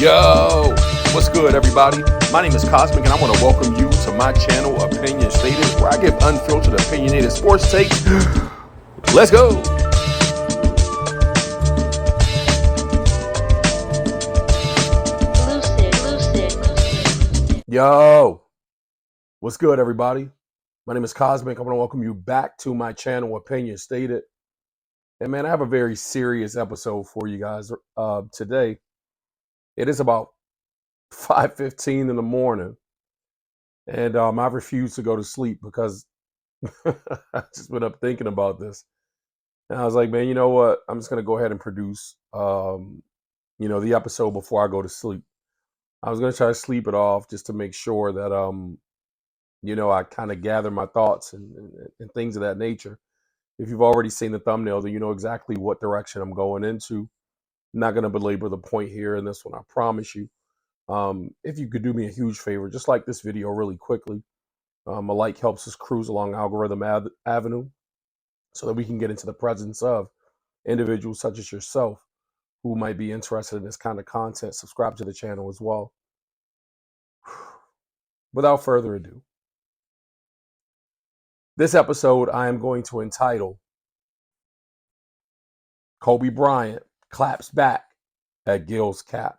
Yo, what's good, everybody? My name is Cosmic, and I want to welcome you to my channel, Opinion Stated, where I give unfiltered, opinionated sports takes. Let's go. Yo, what's good, everybody? My name is Cosmic. I want to welcome you back to my channel, Opinion Stated. And man, I have a very serious episode for you guys today. It is about 5:15 in the morning, and I refuse to go to sleep because I just been up thinking about this. And I was like, man, you know what? I'm just gonna go ahead and produce, the episode before I go to sleep. I was gonna try to sleep it off just to make sure that, I kind of gather my thoughts and things of that nature. If you've already seen the thumbnail, then you know exactly what direction I'm going into. I'm not gonna belabor the point here in this one, I promise you. If you could do me a huge favor, just like this video really quickly. A like helps us cruise along algorithm avenue so that we can get into the presence of individuals such as yourself who might be interested in this kind of content. Subscribe to the channel as well. Without further ado, this episode I am going to entitle Kobe Bryant Claps Back at Gil's Cap.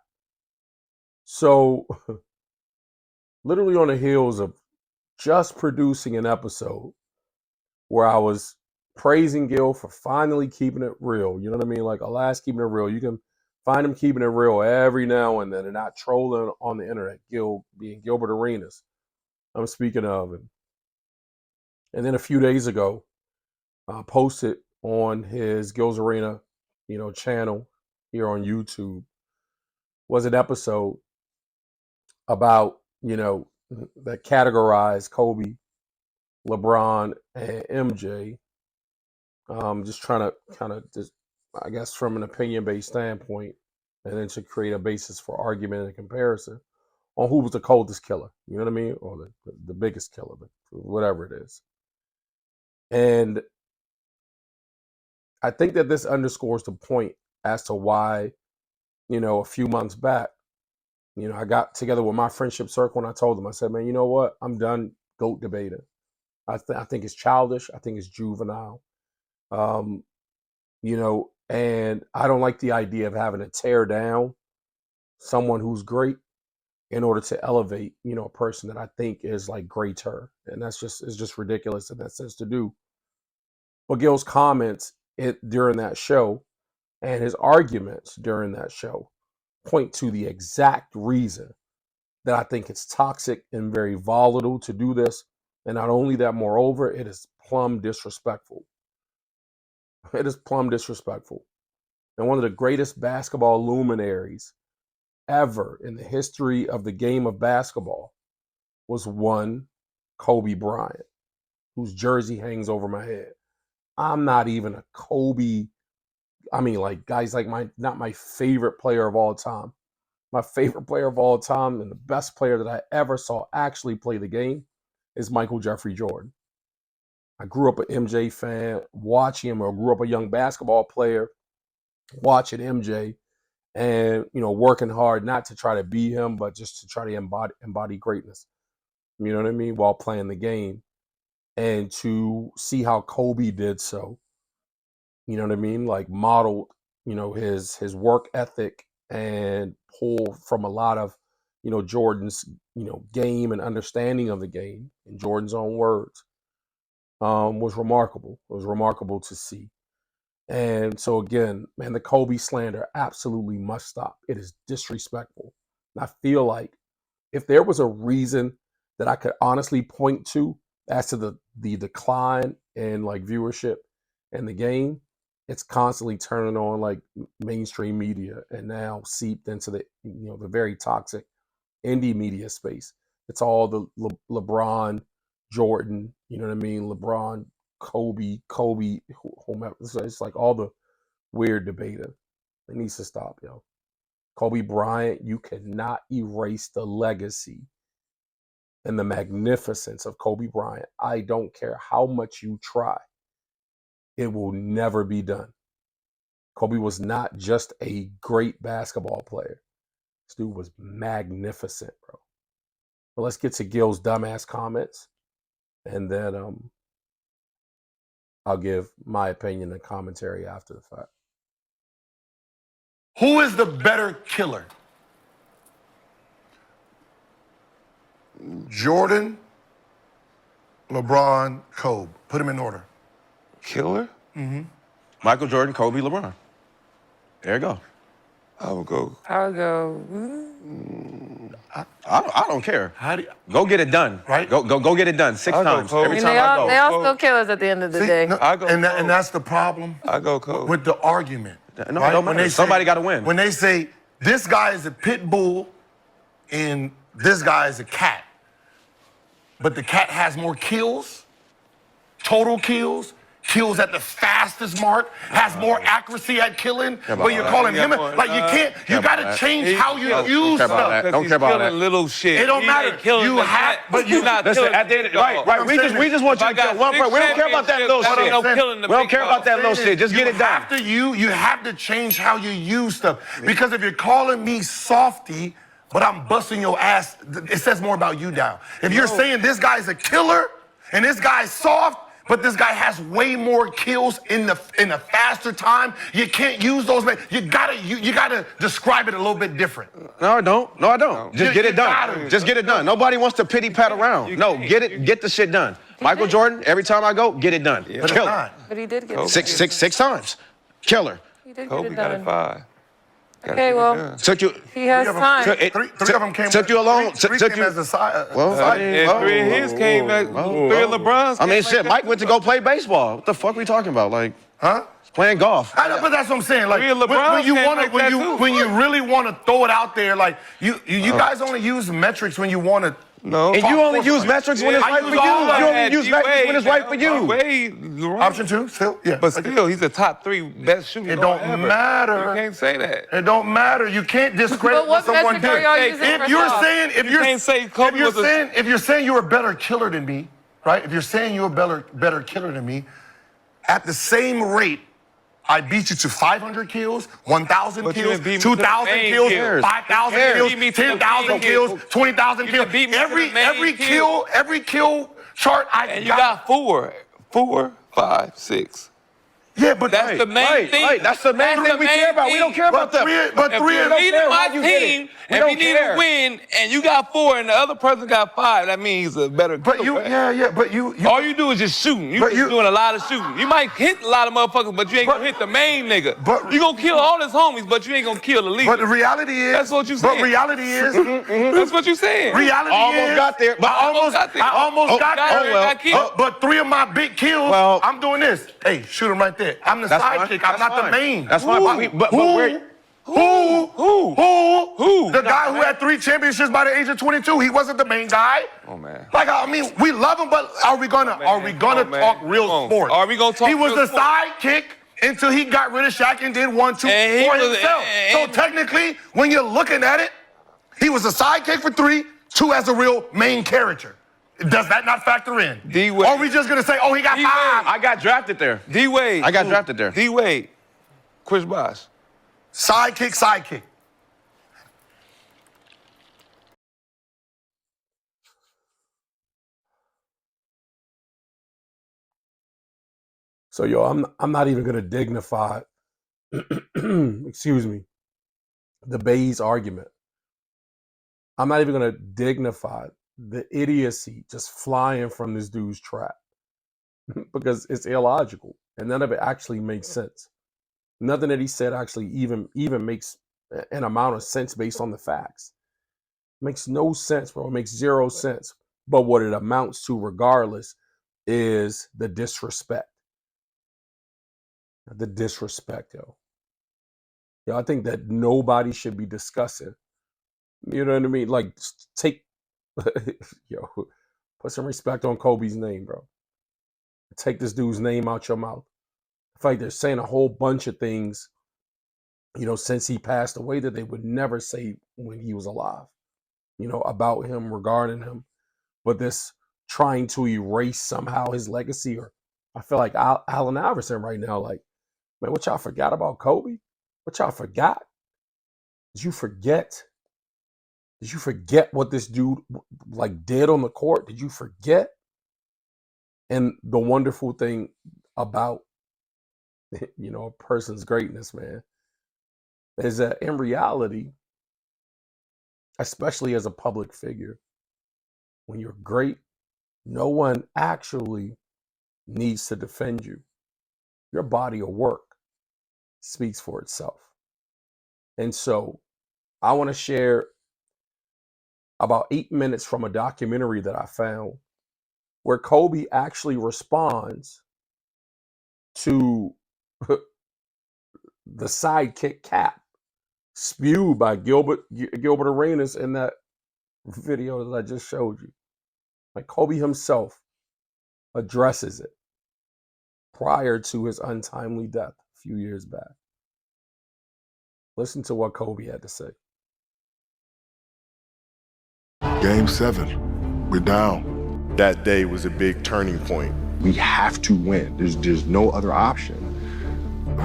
So, literally on the heels of just producing an episode where I was praising Gil for finally keeping it real. You know what I mean? Like, alas, keeping it real. You can find him keeping it real every now and then and not trolling on the internet. Gil being Gilbert Arenas, I'm speaking of. And then a few days ago, posted on his Gil's Arena, channel here on YouTube was an episode about, that categorized Kobe, LeBron, and MJ. Just trying to kind of just, I guess, from an opinion-based standpoint, and then to create a basis for argument and comparison on who was the coldest killer, you know what I mean? Or the biggest killer, whatever it is. And I think that this underscores the point as to why, a few months back, I got together with my friendship circle and I told them, I said, man, you know what? I'm done GOAT debating. I think it's childish. I think it's juvenile. And I don't like the idea of having to tear down someone who's great in order to elevate, a person that I think is like greater. And it's just ridiculous in that sense to do. But Gil's comments during that show and his arguments during that show point to the exact reason that I think it's toxic and very volatile to do this. And not only that, moreover, it is plumb disrespectful. It is plumb disrespectful. And one of the greatest basketball luminaries ever in the history of the game of basketball was one Kobe Bryant, whose jersey hangs over my head. I'm not even a Kobe. I mean, like, guys like not my favorite player of all time. My favorite player of all time and the best player that I ever saw actually play the game is Michael Jeffrey Jordan. I grew up an MJ fan, watching him, or grew up a young basketball player watching MJ and, working hard not to try to be him, but just to try to embody greatness. You know what I mean? While playing the game. And to see how Kobe did so, you know what I mean? Like modeled, his work ethic and pull from a lot of, Jordan's, game and understanding of the game in Jordan's own words, was remarkable. It was remarkable to see. And so again, man, the Kobe slander absolutely must stop. It is disrespectful. And I feel like if there was a reason that I could honestly point to as to the decline in like viewership in the game, it's constantly turning on like mainstream media and now seeped into the very toxic Indy Media space. It's all the LeBron, Jordan, you know what I mean? LeBron, Kobe, whomever. It's like all the weird debating. It needs to stop, yo. Kobe Bryant, you cannot erase the legacy and the magnificence of Kobe Bryant. I don't care how much you try. It will never be done. Kobe was not just a great basketball player. This dude was magnificent, bro. But let's get to Gil's dumbass comments, and then I'll give my opinion and commentary after the fact. Who is the better killer? Jordan, LeBron, Kobe. Put them in order. Killer? Mm-hmm. Michael Jordan, Kobe, LeBron. There you go. I would go. I don't care. How do you, Go get it done. Right? Go get it done 6 I'll go times. Kobe. Every And time I go. They all still killers at the end of the day. no, I go and Kobe. that's the problem I go Kobe. with the argument. No, right? it don't matter. Somebody got to win. When they say this guy is a pit bull and this guy is a cat, but the cat has more kills, total kills, kills at the fastest mark, has more accuracy at killing, but you're calling him like you can't. You got to change how you use stuff. Don't care about that. Little shit. It don't matter. You have, but you not Listen, killing at the end, the dog. right. We just want you to kill one person. We don't care about that little shit. We We don't care about that little shit. Just get it done. You have to change how you use stuff. Because if you're calling me softy, but I'm busting your ass, it says more about you now. If you're saying this guy's a killer and this guy's soft, but this guy has way more kills in a faster time, you can't use those. You gotta describe it a little bit different. No, I don't. Just get it done. Just get it done. Nobody wants to pity pat around. No, get the shit done. Michael Jordan, every time I go, get it done. Killer. But he did get it. Six times. Killer. He did get Kobe it got it done. 5. Okay, well, Took you. he has time. Three of them came. Took you alone. Three Took came you. as a side. And 3 of his came back. 3 of LeBron's. I mean, came shit. back. Mike went to go play baseball. What the fuck we talking about? Like, Huh? playing golf. I know, but that's what I'm saying. Like Three of when LeBron's you came want to, like that too. when you really want to throw it out there, like you guys only use metrics when you want to. No. And you only use metrics when it's I right for use you. all of You them. only use metrics when it's right for you. Option 2, still, yeah. But still, he's a top 3 best shooter. It don't ever. matter. You can't say that. It don't matter. You can't discredit But what what someone metric are did. y'all using If for you're soft? saying, if You you're can't say Kobe was a- if you're saying you're a better killer than me, right? If you're saying you're a better killer than me, at the same rate, I beat you to 500 kills, 1,000 But you kills, didn't beat me to the 2,000 main kills, kills. 5,000 You kills, beat me to the 10,000 main kills, kills. 20,000 You kills. beat me to the Every main kill chart I And you got 4, 5, 6. Yeah, but That's the main thing. Right, that's the main thing we care about. We don't care about that. But If three you're of them. leading my Why'd you get it? team, We if don't you need care. to win, and you got 4 and the other person got 5, that means he's a better But killer, you, right? but you. All you do is just shooting. You But just you- doing a lot of shooting. You might hit a lot of motherfuckers, but you ain't gonna hit the main nigga. But- you gonna kill all his homies, but you ain't gonna kill the leader. But the reality is. That's what you But saying. reality is. That's what you saying. Reality Almost is. got there, but I almost got there. Got killed. But 3 of my big kills, Well- I'm doing this. Hey, shoot him right there. I'm the That's fine. sidekick. I'm That's not the fine. main. That's fine. But we're. Who? The guy who had 3 championships by the age of 22. He wasn't the main guy. Oh, man. Like, I mean, we love him, but are we gonna talk real sports? Are we gonna talk He was real the sidekick until he got rid of Shaq and did 1-2 And he for was- himself. So technically, when you're looking at it, he was a sidekick for 3, 2 as a real main character. Does that not factor in? D-Wade. Or are we just gonna say, oh, he got D-Wade. 5? I got drafted there. D-Wade. I got drafted there. D-Wade. Chris Bosh. Sidekick. So I'm not even gonna dignify excuse me, the Bayes argument. I'm not even gonna dignify the idiocy just flying from this dude's trap because it's illogical and none of it actually makes sense. Nothing that he said actually even makes an amount of sense based on the facts. Makes no sense, bro. It makes 0 sense. But what it amounts to, regardless, is the disrespect. The disrespect, yo. Yo, I think that nobody should be discussing. You know what I mean? Like, take, yo, put some respect on Kobe's name, bro. Take this dude's name out your mouth. I feel like they're saying a whole bunch of things, you know, since he passed away that they would never say when he was alive, you know, about him, regarding him. But this trying to erase somehow his legacy, or I feel like Allen Iverson right now, like, man, what y'all forgot about Kobe? What y'all forgot? Did you forget Did you forget what this dude like did on the court? Did you forget? And the wonderful thing about, you know, a person's greatness, man, is that in reality, especially as a public figure, when you're great, no one actually needs to defend you. Your body of work speaks for itself. And so I want to share about 8 minutes from a documentary that I found where Kobe actually responds to the Sidekick cap spewed by Gilbert Arenas in that video that I just showed you. Like, Kobe himself addresses it prior to his untimely death a few years back. Listen to what Kobe had to say. Game 7, we're down. That day was a big turning point. We have to win. There's no other option.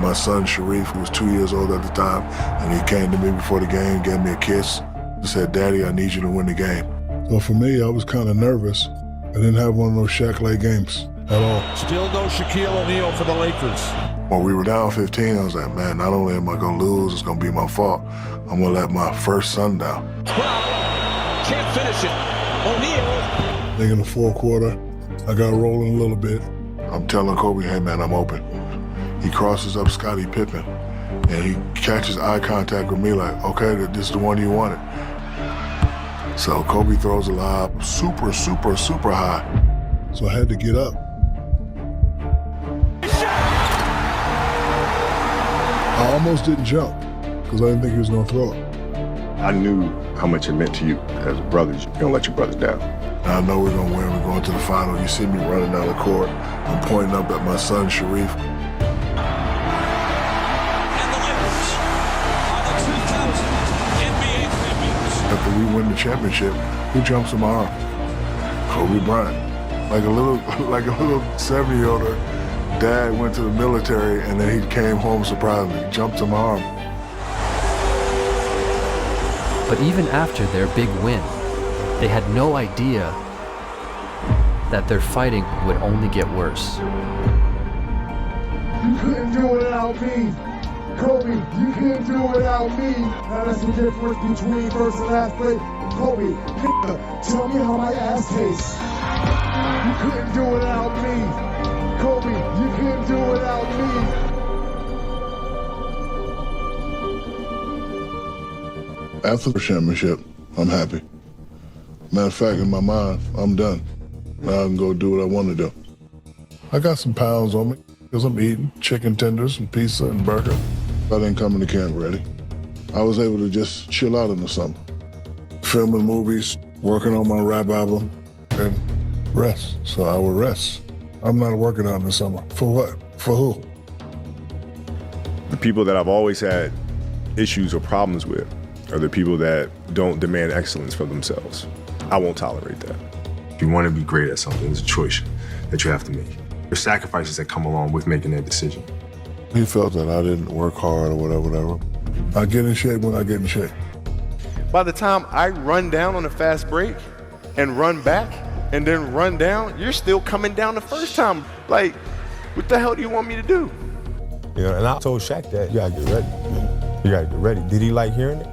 My son Sharif, who was 2 years old at the time, and he came to me before the game, gave me a kiss, and said, "Daddy, I need you to win the game." So for me, I was kind of nervous. I didn't have one of those Shaq-like games at all. Still no Shaquille O'Neal for the Lakers. When we were down 15, I was like, man, not only am I gonna lose, it's gonna be my fault. I'm gonna let my first son down. 12, can't finish it. O'Neal. I think in the fourth quarter, I got rolling a little bit. I'm telling Kobe, hey man, I'm open. He crosses up Scottie Pippen, and he catches eye contact with me like, okay, this is the one you wanted. So Kobe throws a lob super, super, super high. So I had to get up. I almost didn't jump because I didn't think he was going to throw it. I knew how much it meant to you as a brother. You don't let your brothers down. And I know we're going to win. We're going to the final. You see me running down the court. I'm pointing up at my son, Sharif. And the Lakers are the 2000 NBA champions. After we win the championship, who jumps in my arm? Kobe Bryant. Like a little 7-year-old. Dad went to the military and then he came home surprisingly, jumped in my arm. But even after their big win, they had no idea that their fighting would only get worse. You couldn't do it without me. Kobe, you couldn't do it without me. Now that's the difference between first and last place. Kobe, tell me how my ass tastes. You couldn't do it without me. Kobe, you couldn't do it without me. After the championship, I'm happy. Matter of fact, in my mind, I'm done. Now I can go do what I want to do. I got some pounds on me because I'm eating chicken tenders and pizza and burger. I didn't come in the camp ready. I was able to just chill out in the summer. Filming movies, working on my rap album, and rest. So I would rest. I'm not working out in the summer. For what? For who? The people that I've always had issues or problems with are the people that don't demand excellence for themselves. I won't tolerate that. If you want to be great at something, it's a choice that you have to make. There's sacrifices that come along with making that decision. He felt that I didn't work hard or whatever. I get in shape when I get in shape. By the time I run down on a fast break and run back and then run down, you're still coming down the first time. Like, what the hell do you want me to do? Yeah, and I told Shaq that, you gotta get ready. You gotta get ready. Did he like hearing it?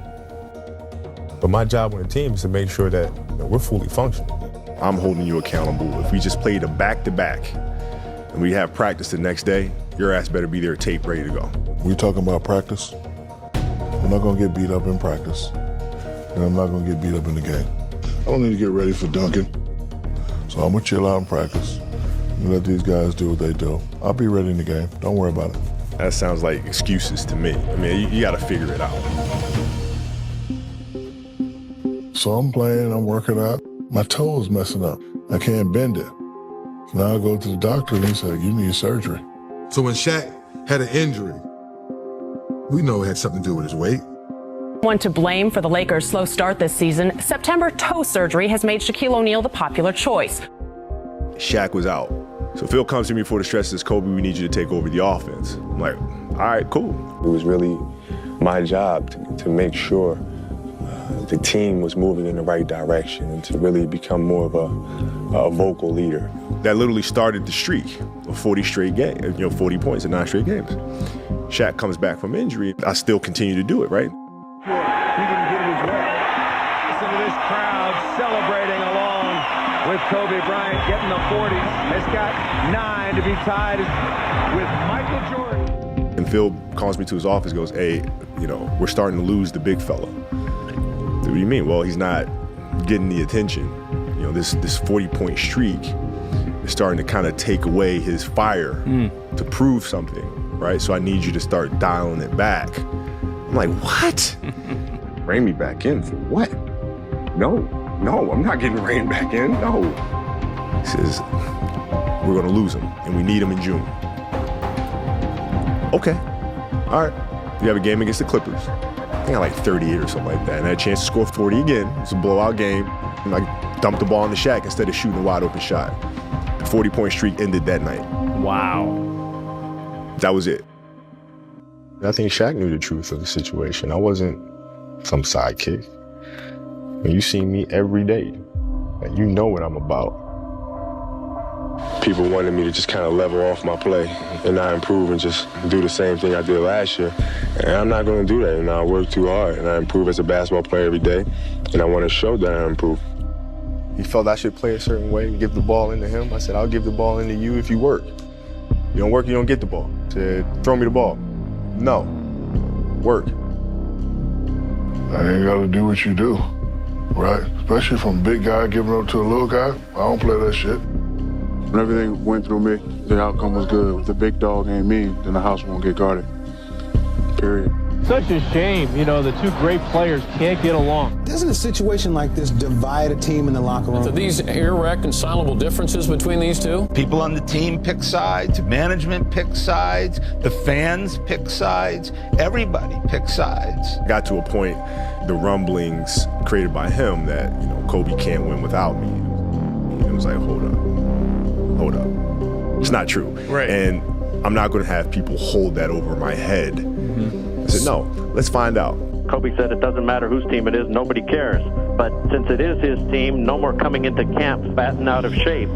But my job on the team is to make sure that we're fully functional. I'm holding you accountable. If we just played a back-to-back and we have practice the next day, your ass better be there, tape ready to go. We talking about practice? I'm not gonna get beat up in practice, and I'm not gonna get beat up in the game. I don't need to get ready for dunking, so I'm gonna chill out in practice and let these guys do what they do. I'll be ready in the game. Don't worry about it. That sounds like excuses to me. I mean, you gotta figure it out. So I'm playing, I'm working out. My toe is messing up. I can't bend it. So now I go to the doctor and he said, you need surgery. So when Shaq had an injury, we know it had something to do with his weight. One to blame for the Lakers' slow start this season, September toe surgery has made Shaquille O'Neal the popular choice. Shaq was out. So Phil comes to me before the stretch and says, Kobe, we need you to take over the offense. I'm like, all right, cool. It was really my job to make sure the team was moving in the right direction and to really become more of a vocal leader. That literally started the streak of 40 straight games, 40 points in 9 straight games. Shaq comes back from injury. I still continue to do it, right? He didn't get his way. Listen to this crowd celebrating along with Kobe Bryant getting the 40s. Has got 9 to be tied with Michael Jordan. And Phil calls me to his office, goes, hey, we're starting to lose the big fella. What do you mean? Well, he's not getting the attention. This 40-point streak is starting to kind of take away his fire to prove something, right? So I need you to start dialing it back. I'm like, what? Rein me back in for what? No, I'm not getting reined back in, no. He says, we're gonna lose him, and we need him in June. Okay, all right. You have a game against the Clippers. I think I like 38 or something like that, and I had a chance to score 40 again. It's a blowout game. And I dumped the ball in the Shaq instead of shooting a wide open shot. The 40-point streak ended that night. Wow. That was it. I think Shaq knew the truth of the situation. I wasn't some sidekick. You see me every day, and you know what I'm about. People wanted me to just kind of level off my play and not improve and just do the same thing I did last year. And I'm not going to do that. And I work too hard, and I improve as a basketball player every day, and I want to show that I improve. He felt I should play a certain way and give the ball into him. I said, I'll give the ball into you if you work. You don't work, you don't get the ball. He said, throw me the ball. No. Work. I ain't got to do what you do, right? Especially from a big guy giving up to a little guy. I don't play that shit. When everything went through me, the outcome was good. If the big dog ain't me, then the house won't get guarded. Period. Such a shame, the two great players can't get along. Doesn't a situation like this divide a team in the locker room? Are these irreconcilable differences between these two? People on the team pick sides, management pick sides, the fans pick sides, everybody picks sides. Got to a point, the rumblings created by him that, Kobe can't win without me. It was like, hold up. It's not true. Right. And I'm not going to have people hold that over my head. I said, no, let's find out. Kobe said it doesn't matter whose team it is, nobody cares. But since it is his team, no more coming into camp fat and out of shape.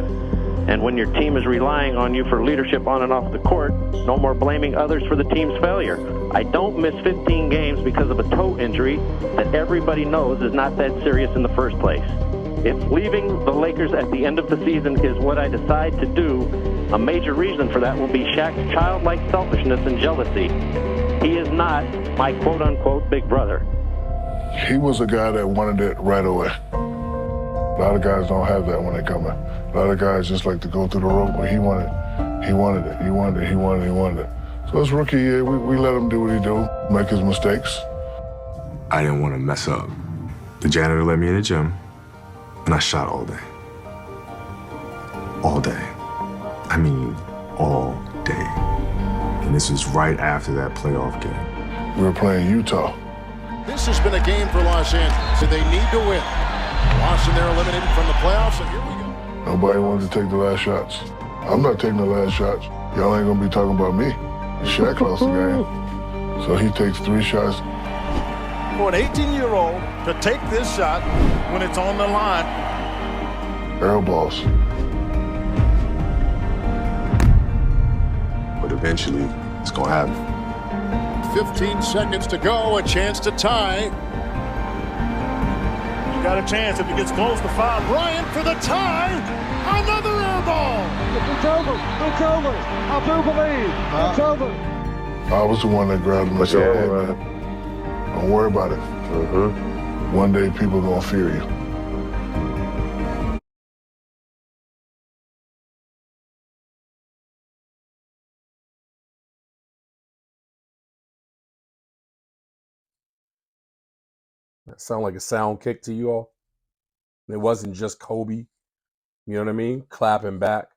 And when your team is relying on you for leadership on and off the court, no more blaming others for the team's failure. I don't miss 15 games because of a toe injury that everybody knows is not that serious in the first place. If leaving the Lakers at the end of the season is what I decide to do, a major reason for that will be Shaq's childlike selfishness and jealousy. He is not my quote-unquote big brother. He was a guy that wanted it right away. A lot of guys don't have that when they come in. A lot of guys just like to go through the rope, but he wanted it. So his rookie year, we let him do what he do, make his mistakes. I didn't want to mess up. The janitor let me in the gym, and I shot all day. All day. I mean, all day. And this was right after that playoff game. We were playing Utah. This has been a game for Los Angeles, and they need to win. Washington, they're eliminated from the playoffs, and here we go. Nobody wanted to take the last shots. I'm not taking the last shots. Y'all ain't gonna be talking about me. Shaq lost the game. So he takes 3 shots. For an 18-year-old to take this shot when it's on the line. Air balls. But eventually, it's gonna happen. 15 seconds to go, a chance to tie. You got a chance if he gets close to 5. Bryant for the tie. Another air ball. It's over. I do believe. It's over. I was the one that grabbed him and said, hey, man, don't worry about it. One day people gonna fear you. That sound like a sound kick to you all? It wasn't just Kobe, you know what I mean? Clapping back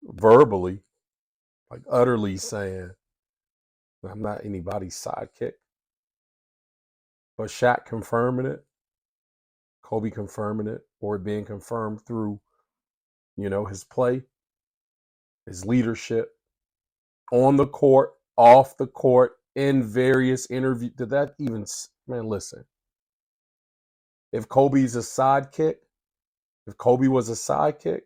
verbally, like utterly saying, I'm not anybody's sidekick. But Shaq confirming it, Kobe confirming it, or it being confirmed through, his play, his leadership, on the court, off the court, in various interviews. Did that even, man, listen. If Kobe's a sidekick, if Kobe was a sidekick,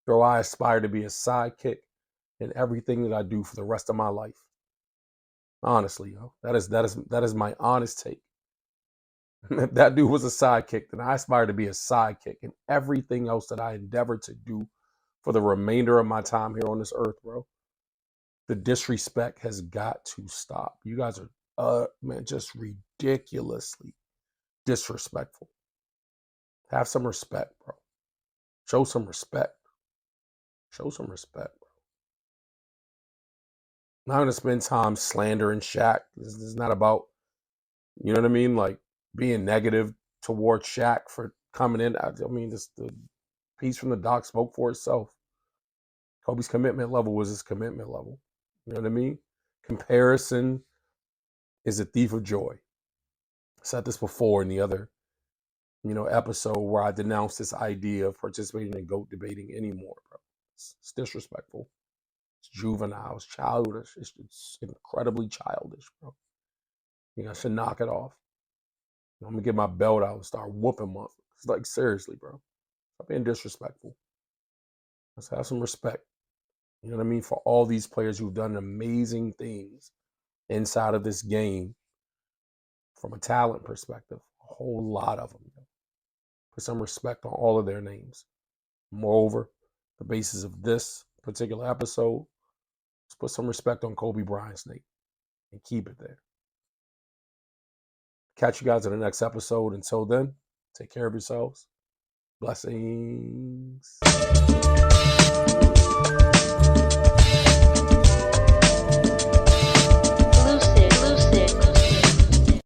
bro, I aspire to be a sidekick in everything that I do for the rest of my life. Honestly, yo, that is my honest take. If that dude was a sidekick, then I aspire to be a sidekick in everything else that I endeavor to do for the remainder of my time here on this earth, bro. The disrespect has got to stop. You guys are, man, just ridiculously disrespectful. Have some respect, bro. Show some respect. Show some respect, bro. I'm not going to spend time slandering Shaq. This is not about, you know what I mean? Like being negative towards Shaq for coming in. I mean, the piece from the doc spoke for itself. Kobe's commitment level was his commitment level. You know what I mean? Comparison is a thief of joy. I said this before in the other, episode where I denounced this idea of participating in GOAT debating anymore, bro. It's disrespectful. It's juvenile. It's childish. It's incredibly childish, bro. I should knock it off. I'm gonna get my belt out and start whooping motherfuckers. It's like, seriously, bro. Stop being disrespectful. Let's have some respect. You know what I mean? For all these players who've done amazing things inside of this game from a talent perspective. A whole lot of them. Put some respect on all of their names. Moreover, the basis of this particular episode, let's put some respect on Kobe Bryant's name and keep it there. Catch you guys in the next episode. Until then, take care of yourselves. Blessings.